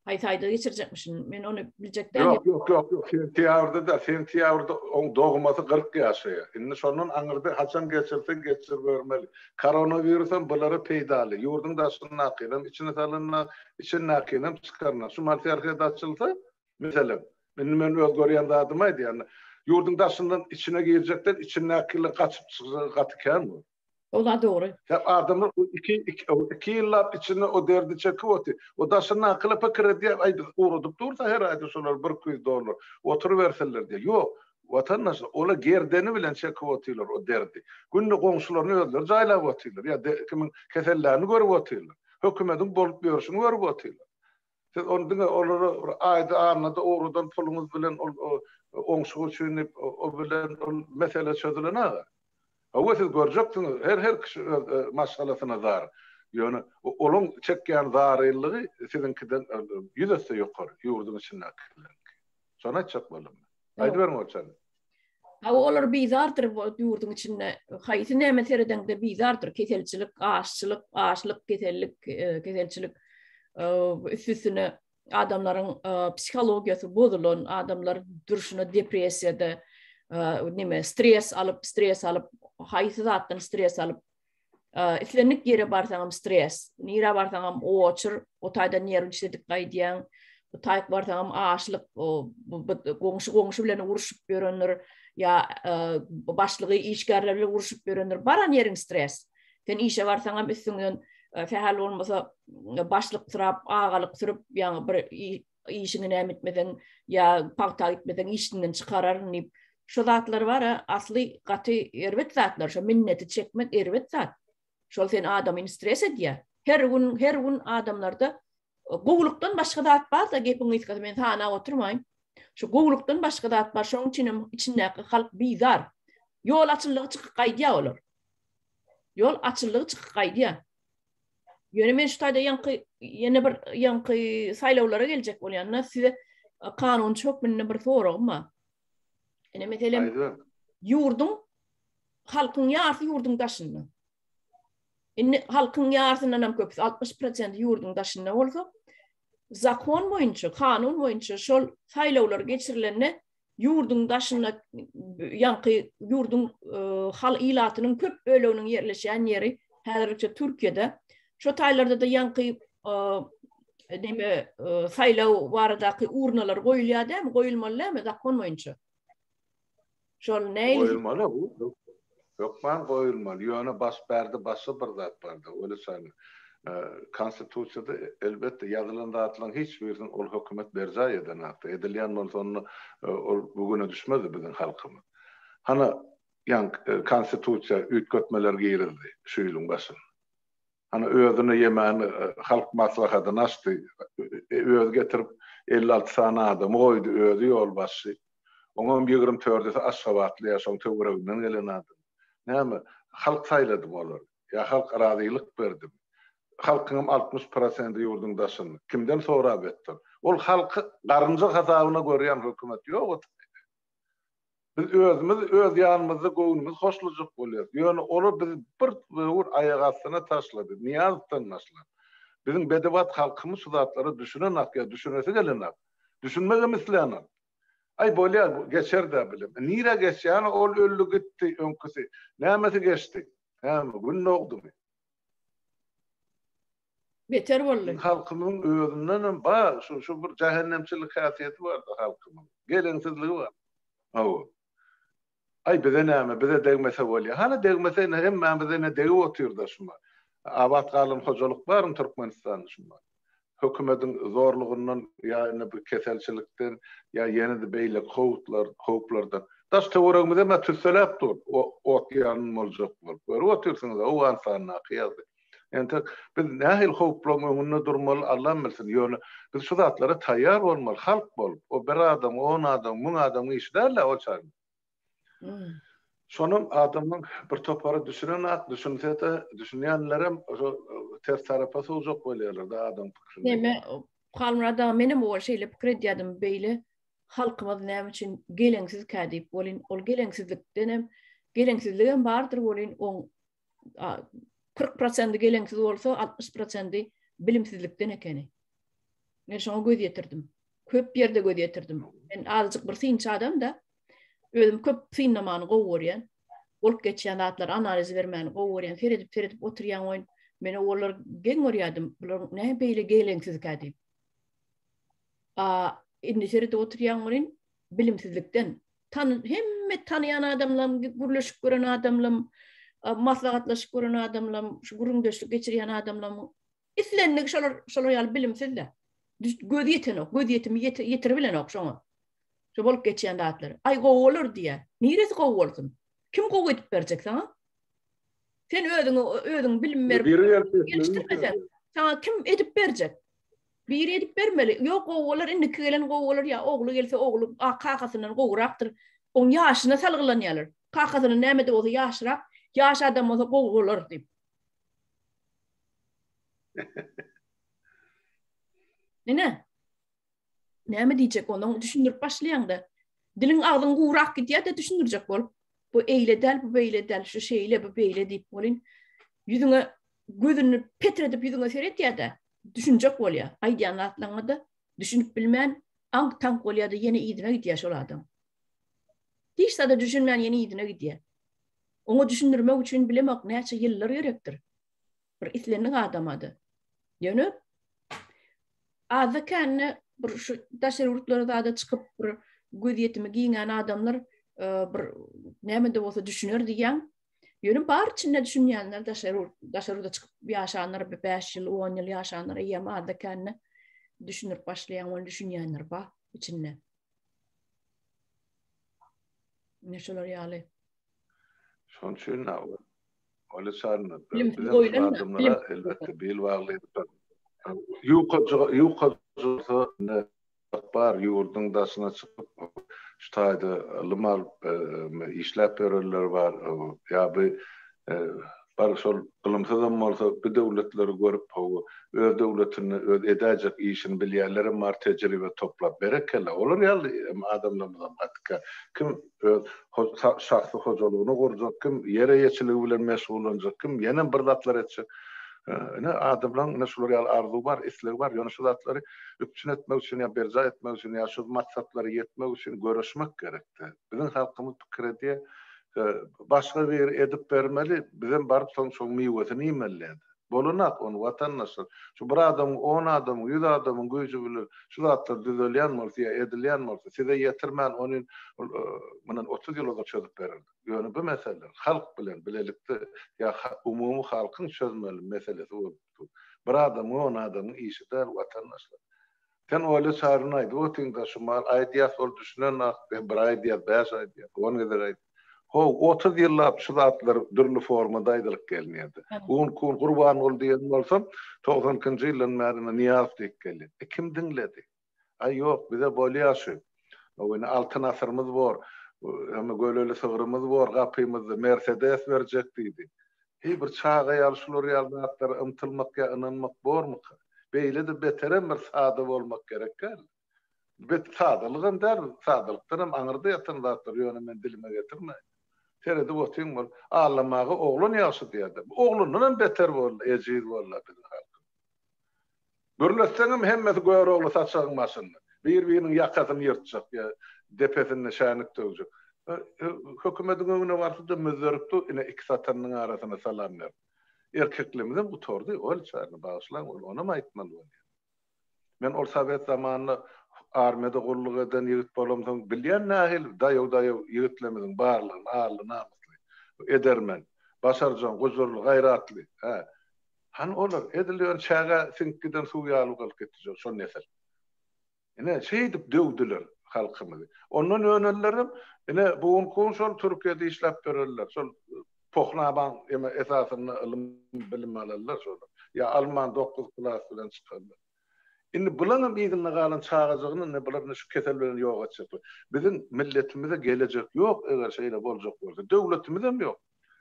haýtaýda geçirjekmişin men onu biljekden yok sentýabrda on dogmasy 40 ýaşaýar. Indi şondan aňyrda haçan geçirsen geçir bermeli. Koronavirusdan bulary peýdaly. Ýurdun daşyny nakylym, içine salyna, içine nakylym çykarna. Şu materýal daçylsa, meselem, men öz görýän zadymy aýdy ýani. Ýurdun daşyndan içine girecekler, içine nakyle kaçıp gatykan mı? Ola doğru. Ya adamlar 2 ýyllap içine o derdi çekip oty. O daşyny nakyle pakir edýär, aýdy urudyp dursa her aýda şolar $100 oturup berseler diýär. Ýok, watandaş ola gerdeni bilen çekip otyrlar o derdi. Günni goňşularyny özleri jaýlap otyrlar. Ýa kimin kesellerini görüp otyrlar. Hökümetiň bolup berişini görüp otyrlar. Siz onları aýda anada urudan puluňyz bilen oňşugy üçin o bilen mesele çözülenä. Awasy görjekdiňiz her kişi maşgalasyna zar. Ýöne olum çekýän zaryllygy sizinkiden 100 ýokary ýurdun içinde. Şona çak bolum. Aýdy berme olçan. Olar bizardyr ýurdun içinde. Haýsy näme seredende bizardyr. Keselçilik, aşlyk, keselçilik üstüne adamların psikologiyası bozulan, adamlar duruşuna depresiýada, neme stres alıp, haýsy zatdan stres alıp, islenlik ýere barsaňam stres, nire barsaňam oçur, o taýda nerwçilik gaýdýan, o taýk barsaňam aşlyk, goňşu bilen uruşup berenler, ya başlygy işgärler bilen uruşup berenler, baran ýeriň stres. Sen işe barsaňam üstüňden fehal olmasa başlyk sırap, ağalyk sürüp, ýa bir işini nämetmeden, ýa pagta gitmeden işinden çykararyn. Şu zatlar var, asly gaty erbet zatlar, şu minneti çekmek erbet zat. Şol sen adamyny stres edýär. Her gün adamlarda gowlukdan başga zat bar da gepiňi ýetgäň men sana oturmaýyn. Şu gowlukdan başga zat bar, şoň içindäki halk bizar. Ýol açyllygy çykyp gaýdýar olar. Ýol açyllygy çykyp gaýdýar. Ýöne men şu taýda ýanky saýlawlara geljek bolýanna size kanun çok minne bir soragym bar. Ene meselem ýurdun halkyň ýarty ýurdun daşynda. Indi halkyň ýartyndan hem köp 60% ýurdun daşynda bolsa, zakon boýunça, kanun boýunça şol saýlawlar geçirilende ýurdun daşynda ýanky ýurdun hal ilatynyň köp böleginiň ýerleşýän ýeri häzirçe Türkiýede. Şu taýlarda da ýanky neme saýlaw baradaky urnalar goýulýar dämi, goýulmaly zakon boýunça. Şol näil? Goýulmaly bu. Yok man goýulmaly. Ýöne başy bir zat bardy. Öyle sanýar. Konstitusiýada elbetde ýazylan zatlaryň hiç birinin ol hökümet berjä eden hakda. Edilýän bolsa ol bugüne düşmedi biziň halkymyz. Hana konstitusiýa üýtgetmeler girildi şu ýylyň başynda. Hana özüne ýemän halk maslahatyny açdy. Öz getirip 56 sana adam goýdy özü ýol başy. Oňam 24'de aşgabatly ýaşaň töwereginden gelen adam. Näme? Halk saýlady bolar. Ya halk arazylyk berdi. Halkyň 60% ýurdun daşyny kimden sorap etdi? Ol halky garynja hasabyna görýän hökümet ýok. Biz özümüz öz ýanymyzda goýunymyz hoşlujak bolýar. Ýöne onu biz bir aýak astyna taşlady. Niýazdan başlap. Bizim bedevat halkımız sudatları düşünen ya düşünesi gelen düşünmege misleyen ay böyle geçer de bilim. Nire geçen ol öllü gitti önküsü. Nämesi geçti? Näme gün oldu mu? Beter bolla. Halkımın özünden şu bir cehennemçilik hasiyeti vardı halkımın. Gelensizliği var. Awu. Ay bize näme? Bize degmese bolýar. Hala degmese hem bize ne degi oturda şuma. Abat galym hojalyk barmy Türkmenistanda şuma. Hökümetin zorluğundan ya bir keselçilikten ya yeni de beyle kovuplardan. Daş teoragmyda mä tüsselap dur. O yanın boljak bol. Gör otursunuz o ansanna kıyazdy. Ente biz nähil kovuplarmyny durmaly Allah bilsin. Ýöne biz şu zatlara taýýar bolmaly, halk bolup. O bir adam, 10 adam, 1000 adam işlerle o çar. Şonun adamın bir toparı düşünse de düşünýänlerim ters tarapasy uzak bolýarlar da adam pikirinde. Näme halmada menim o şeýle pikir edýärdim beýle halkymyz näme üçin gelensiz kädip bolyn ol gelensizlikden hem gelensizligem bardyr bolyn 40% gelensiz bolsa 60% bilimsizlikden ekeni. Men şoňa göz ýetirdim. Köp ýerde göz ýetirdim. Men azjyk bir synçy adam da özüm köp synlamany gowurýan. Bolup geçýän atlar analiz bermäni gowurýan. Feredip oturýan oýun. Men olar geň görýärdim. Bular näme beýle gelensiz kädip. Indi feredip oturýan oýun bilimsizlikden. Hemme tanıyan adamlam, gürleşip gören adamlam, maslahatlaşıp gören adamlam, şu gürüňdeşlik geçirýän adamlam. Islenlik şolar ýaly bilimsizler. Göz ýetenok, göz ýetimi ýetirebilenok şoňa. Şu bolup geçýän atlar. Ay gowulur diýe. Niresi gowulsun? Kim gowy edip berjek sana? Sen özüň bilim berip geliştirmesen, sana kim edip berjek? Bir edip bermeli. Ýok gowular indi gelen gowular ýa oglu gelse oglu kakasyndan gowurakdyr. Oň ýaşyna salgylanýarlar. Kakasyny näme de bolsa ýaşyrak, ýaş adam bolsa gowulur diýip. Näme diýjek onu düşündirip başlaýanda. Diliň agdyň gowurak gitýär de düşündirjek bolup. Bu eýle del, bu beýle del, şu şeýle, bu beýle diýip bolyn. Ýüzüňe gözüni petredip ýüzüňe seretýär de düşünjek bolýar. Aýdýan atlaňda düşünüp bilmän aň tank bolýar da ýene ýedine gitýär şol adam. Hiç da düşünmän ýene ýedine gitýär. Onu düşündirmek üçin bilemek näçe ýyllar gerekdir. Bir islenlik adamady. Ýöne azakany bir şu daşerurtlarda da çykyp bir göz ýetimi giýen adamlar bir näme de bolsa düşünür diýen. Ýöne bar içinde düşünýänler daşerurda çykyp ýaşanlar 5 ýyl, 10 ýyl ýaşanlar ýa azakany düşünüp başlaýan ol düşünýänler bar içinde. Ne şolar ýaly. Şoň üçin ola çarny bizim adamlara elbetde bil baglydyr. Ýuqajy ne bar ýurdun daşyna çykyp ştaýda lymal işläp bererler var ýa-da bar şol gylymsyzam bolsa bir döwletleri görüp öz döwletini öz edäjek işini bilýärlerim var tejribe toplap berekele olur ýaly adamlardan batka kim şahsy hojalygyny gurjak kim ýere ýeçiligi bilen meşgul boljak kim ýene bir zatlar etjek ne adamlaryň ne şolar ýaly arzu bar isleg bar ýöne şu zatlary üpçün etmek üçin ýa berja etmek üçin ýa şu maksatlary ýetmek üçin görüşmek gerekdi biziň halkymyz pikirde başga bir edip bermeli bizim barıp soň miwesini ýemeli. Bolunak onu vatandaşlar. Şu bir adam, 10 adam, 100 adamın güýji bilen şu zatlar düzelýän bolsa, edilýän bolsa, size ýetirmän onun munan 30 ýyla çözüp bererdi. Ýöne bu mesele halk bilen bilelikde ýa umumy halkyň çözmeli meselesi bolup. Bir adam, 10 adamın işi der vatandaşlar. Sen öyle çağırnaýdy, o tüňde şu mal aýdýas bol düşünen bir aýdýas, 5 aýdýas, 10 aýdýas. 30 ýyllap şu zatlar dürli formada aýdylyp gelýärdi. Kun gurban bol diýen bolsam 90-njy ýylyň märine Niyaz diýip geldi. Kim dinledi? Ay ýok, bize bolýar şu. Owny altyn asyrmyz bar. Hem göleýle sygyrymyz bar, gapymyzdy Mercedes berjek diýdi. Bir çağa ýalşylar ýaldatlar ymtylmak ýa inanmak bormy? Beýle de beterem bir sada bolmak gerek gal. Bet sadalygyn der, sadalykdan hem aňyrda ýatan zatlar ýöne men dilime getirme. Terede otyň bol, ağlamagy oglun ýaşy diýdi. Oglundan beter bol, ejir bollar bizim halk. Gürletsengem hemmeti göýrogly saçagyň başynda. Bir-biriniň ýakasyny ýyrtjak ya depesini şänik töwjek. Hökümetiň öňüne bardy müzerikdi ine iki satanyň arasyna salam ber. Erkeklimizden bu tordy ol çarny bagyşlan ona aýtmaly. Men ol Sovet zamanında armiyada golluk eden ýigit bolamsyň bilýän nähil daýaw ýigitlerimiň barlygyny arly namusly edermen. Başarjan, gozurly, gaýratly. Han olar edilýän çaga sinkiden suw ýaly galyp getdi şol nesel. Ine şeýdip döwdiler halkymyzy. Ondan önellerim ine bugun konşol Türkiýede işläp bererler. Şol Pohnaban esasyny ilim bilim alarlar şol. Ya Alman 9 klas bilen çykarlar. Indi bulanam ýygyny galan çağajagyny ne bularny şu kesellerini ýok etjek. Bizim milletimize gelecek ýok eger şeýle boljak bolsa. Döwletimiz hem ýok.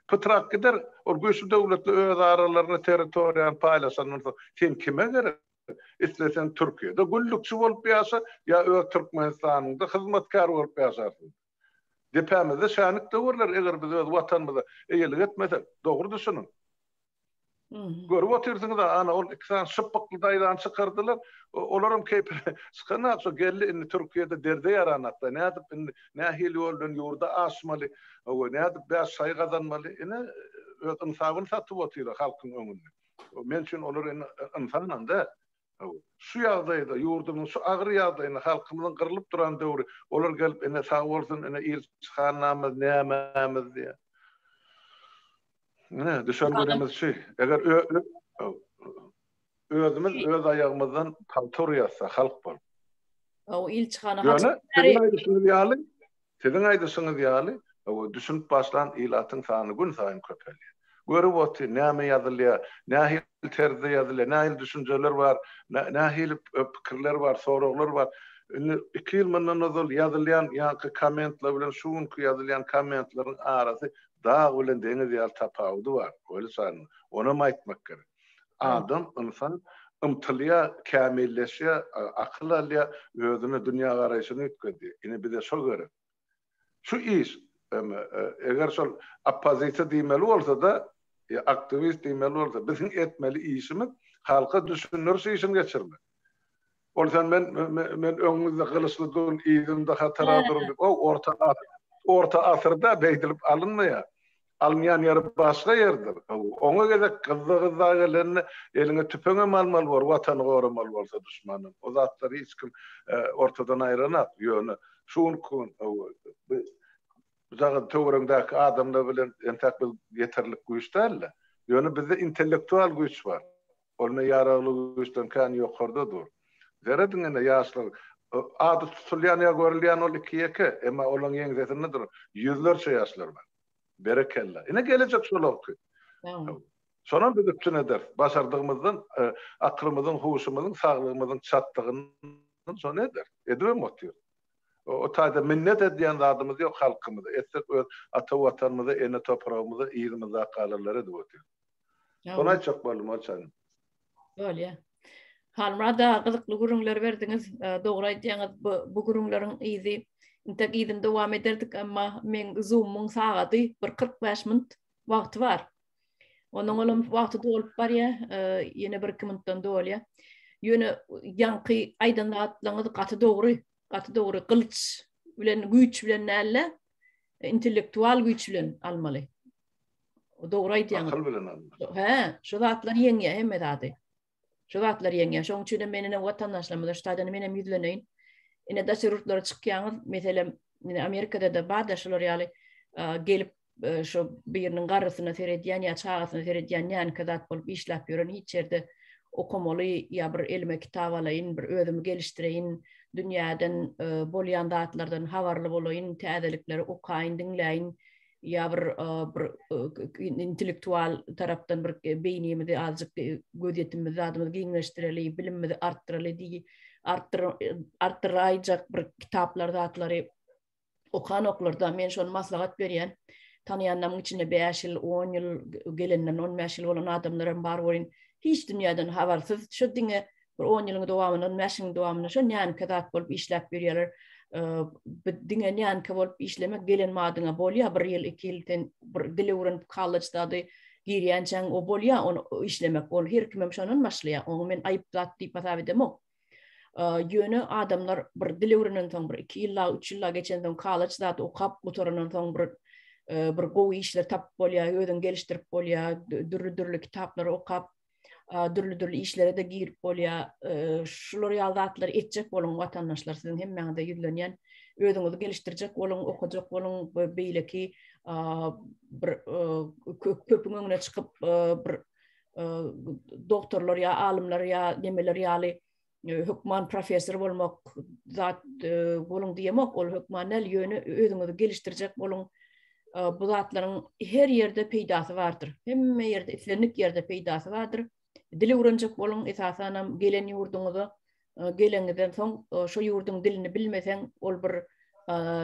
Pıtrak gider, o güçlü devletli öz aralarını teritoriyan paylaşan sen kime gerek? İstersen Türkiye'de güllükçü olup ýaşa ya öz Türkmenistan'da hizmetkar olup ýaşarsın. Depemizde şanık döwürler eger biz öz vatanymyza eýelik etmesek, dogry düşünün. Görüp otursunuz da ana ol iksan şıpıklı daydan çıkardılar. Olaram keype sıkana so geldi in Türkiye'de derde yaranatda. Ne adıp nahil yoldan yurda asmalı. O ne adıp biraz sayı kazanmalı. Ine insafını satıp oturuyor halkın önünde. Men için olur insanla da şu ýagdaýda yurdumyň şu agry ýagdaýyna halkymyň kırılıp duran döwri olar gelip ine sağ bolsun ine il çıkarnamyz nämämiz diýe. Ne düşünmediğimiz şey. Eğer özümüz öz ayağımızdan kaltur yasa halk var. O il çıkana sizin aydısınız ýaly. O düşünüp başlan ilatın sany gün saýyn köpelýär. Görüp oty näme ýazylýar, nähil terzi ýazylýar, nähil düşünjeler var, nähil pikirler var, soraglar var. 2 ýyl mundan ozal ýazylýan ýa-da kommentler bilen şuňky ýazylýan kommentlaryň arasy dağ bilen deňiz ýaly tapawdy var. Öyle sanyn. Ona aýtmak gerek. Adam insan ymtylýa, kämilleşýä, akyl alýa, özüne dünýä garaýşyny ýetgedi. Ine bize şo gerek. Şu iş eger şol oppozisiýa diýmeli bolsa da, aktivist diýmeli bolsa, bizim etmeli işimiz halka düşünürse işin geçirmek. Olsan men öňüňizde kılıçly dön, ýygyňda hatara durup, o orta asyrda beýdilip alınmaýar. Almayan ýeri başga ýerdir. Oňa gezek gyzygyza geleni eliňe tüpeňe malmal bar, watany goramal bolsa düşmanyň. O zatlar hiç kim ortadan aýranak ýöne. Şuňky zagat töwreňdäki adamlar bilen entek bir ýeterlik güýçdärler. Ýöne bizde intellektual güýç bar. Olma ýaragly güýçden kan ýokardadyr. Zeredine ýaşlar ady tutulýan ýa görülýän ol iki ýeke, emma olaň ýeňzesindedir. Ýüzlerçe ýaşlar bar. Berekella. Ine gelecek şolok. Sonra bir bütün eder. Başardığımızdan, aklımızın, huşumuzun, sağlığımızın çatdığının sonra eder. Edivem otuyor. O tayda minnet ediyen adımız yok halkımıza. Etsek ata vatanımıza, ene toprağımıza, iyirimize akalarlar edip otuyor. Sonra çok balım o çayın. Öyle. Halmada kılıklı gurunlar verdiniz. Doğru aytýaňyz bu gurunlaryň izi intek idim dowam ederdik ama men Zoom'un saady bir 45 minut wagty bar. Onuň olam wagty dolup bar ýa, ýene 1-2 minutdan dolýa. Ýöne ýanky aýdanlatlaňyz gaty dogry kılıç bilen güýç bilen näle intellektual güýç bilen almaly. O dogry aýtýaňyz. Akıl bilen almaly. He, şu zatlar ýeňe hemme dady. Şu zatlar ýeňe. Şoň üçin meniň watandaşlarymyz ştaýdan menem ýüzleneýin. Ine da sürütlere çıkýaňyz, meselem Amerikada da badaşlar ýaly gelip şu biriniň garrysyna seredýän ýa çagasyna seredýän ýan kadat bolup işläp ýören hiç ýerde okumaly ýa bir elme kitap alaýyn, bir özümi gelişdireýin, dünýäden bolýan zatlardan habarly bolaýyn, täzelikleri okaýyn, dinläýin ýa bir intellektual tarapdan bir beýnimizi azık gödýetimizi adymyzy giňleşdireli, bilimimizi artdyrely arttırayacak bir kitaplar zatlary okanoklarda men şol maslahat berýän tanıyanlarım içinde 5 yıl 10 yıl gelenden 15 yıl olan adamlarım bar bolyn hiç dünýäden habarsız şu diňe bir 10 ýylyň dowamyny 15 ýylyň dowamyny şu ýan kadat bolup işläp berýärler. Diňe ýan ka bolup işlemek gelen madyňa bolýar 1 ýyl 2 ýyldan bir dili öwrenip collegeda girýänçäň o bolýa onu işlemek, onu her kimem şonun başlaya, onu men aýyplat diýip masap edemok. Ýöne adamlar bir dil öwrenen soň bir 2 ýylla 3 ýylla geçen soň college zat okap gutaranan soň bir gowy işler tap bolýa, özüň gelişdirip bolýa, dürli kitaplar okap, dürli işlere de girip bolýa, şular ýazatlar etjek bolan watandaşlar siziň hemmeňizde ýüzlenýän özüňizi gelişdirjek bolan, okujak bolan beýleki bir köpüň öňüne çykyp bir doktorlar ýa alymlar ýa nemeler ýaly hukman profesör bolmak zat bolan diýemek, ol hukmanel ýöne özüňizi gelişdirjek bolan bu zatlaryň her ýerde peýdasy bardyr. Hemme ýerde, islenlik ýerde peýdasy bardyr. Dili öwrenjek bolan esasanam gelen ýurduňyza gelengizden soň şo ýurduň dilini bilmeseň ol bir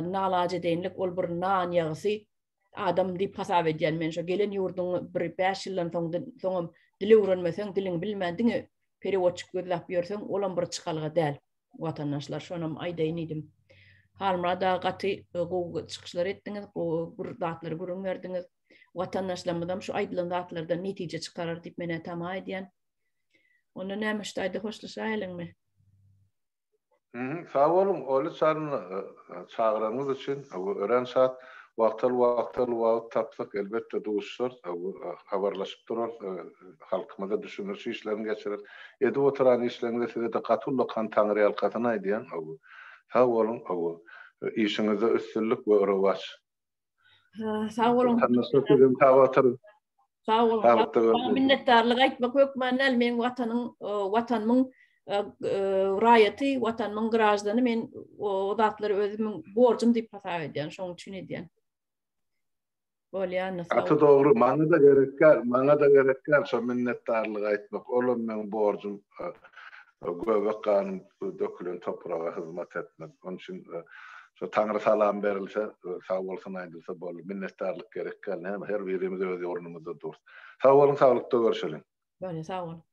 nalaç edenlik, ol bir nan ýagysy adam diýip hasap edýän men şo gelen ýurduň bir 5 ýyldan soň dili öwrenmeseň, dilini bilmädiňi periwatçyk gözläp ýörsəň, olam bir çykalga däl. Watandaşlar şonam aýdaýyn idim. Halmada gaty gowy çykyşlar etdiňiz, bir datlary görüňerdiňiz. Watandaşlarymyzam şu aýdylan datlardan netije çykarar diýip mene tama edýän. Onu näme ştaýdy hoşlaşa elenmi? Sağ olun, oly çağıranız için ören saat wagt tapsak elbette duşur, habarlaşıp durar, halkymyza düşünürçi işlerini geçirir. Edi oturan işlerinde size de katullu kan tanrı alkatına edýän, sağ olun, işinize üstünlük ve revaç. Sağ olun. Sağ olun. Minnetdarlyk aýtmak hökmanel men watanymyň raýaty, watanymyň garajdany men o zatlary özümiň borjum diýip hasap edýän, şoň üçin edýän. Bolýan. Atı doğru, maňa da gerekler, şo minnetdarlyk aýtmak, olam men borjum göbek kanun dökülen toprağa hyzmat etmek. Onun için şo Taňry salam berilse, sağ bolsun aýdylsa bolup minnetdarlyk gerekler. Her birimiz öz ýornumyzda dur. Sağ olun, sağlykda görüşelim. Bolýa, sağ olun.